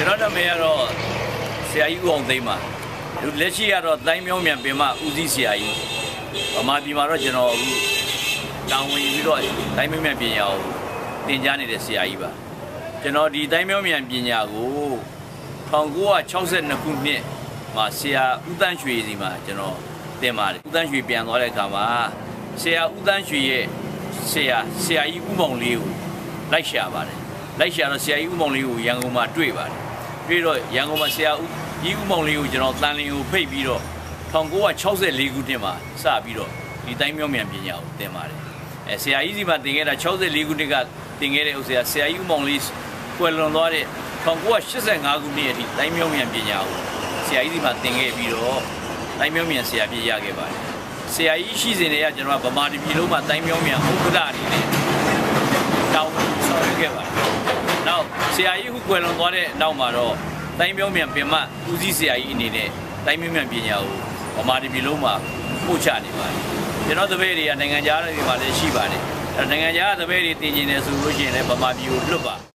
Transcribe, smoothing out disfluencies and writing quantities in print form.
ကျွန်တော်နာမည်ကတော့ဆရာကြီးဦးအောင်သိန်းပါလက်ရှိကတော့တိုင်းမြောင်းမြန်ပင်မဦးစီးဆရာကြီးဗမာပြည်မှာတော့ကျွန်တော်အခုတောင်းဝင်ပြီးတော့တိုင်းမြောင်းမြန်ပညာကိုသင်ကြားနေတဲ့ဆရာကြီးပါကျွန်တော်ဒီတိုင်းမြောင်းမြန်ပညာကို1962ခုနှစ်မှာဆရာဦးတန်းရွှေစီမှာကျွန်တော်သင်ပါတယ်ဦးတန်းရွှေပြန်သွားတဲ့အခါမှာဆရာဦးတန်းရွှေရဲ့ဆရာကြီးဦးမောင်လေးကိုလိုက်ရှာပါတယ်လိုက်ရှာတော့ဆရာကြီးဦးမောင်လေးကိုရန်ကုန်မှာတွေ့ပါတယ်တွေ့တော့ရန်ကုန်မှာဆရာကြီးဦးမောင်လေးကိုကျွန်တော်တန်လင်းကိုဖိတ်ပြီးတော့1964ခုနှစ်မှာစပြီးတော့ဒီတိုင်းမြောင်းမြန်ပညာကိုသင်ပါတယ်ဆရာကြီးစီမှာသင်ခဲ့တာ64ခုနှစ်ကသင်ခဲ့တဲ့ဥစ္စာဆရာကြီးဦးမောင်လေးကွယ်လွန်သွားတဲ့1985ခုနှစ်အထိတိုင်းမြောင်းမြန်ပညာကိုဆရာကြီးစီမှာသင်ခဲ့ပြီးတော့တိုင်းမြောင်းမြန်ဆရာပြည့်ရခဲ့ပါတယ်ဆရာကြီးရှိစဉ်တည်းကကျွန်တော်ဗမာပြည်လုံးမှာတိုင်းမြောင်းမြန်ဥက္ကဋ္ဌအနေနဲ့တောင်းဆောင်ရွက်ခဲ့ပါတယ်နောက်ဆရာကြီးခုကွယ်လွန်သွားတဲ့နောက်မှာတော့တိုင်းမြောင်းမြန်ပင်မဦးစီးဆရာကြီးအနေနဲ့တိုင်းမြောင်းမြန်ပညာကိုဗမာပြည်လုံးမှာပို့ချနေပါတယ်ကျွန်တော်တပည့်တွေကနိုင်ငံခြားတွေမှာလည်းရှိပါတယ်နိုင်ငံခြားတပည့်တွေတင်ကျင်နေဆိုလို့ရှိရင်လည်းဗမာပြည်ကိုလွတ်ပါ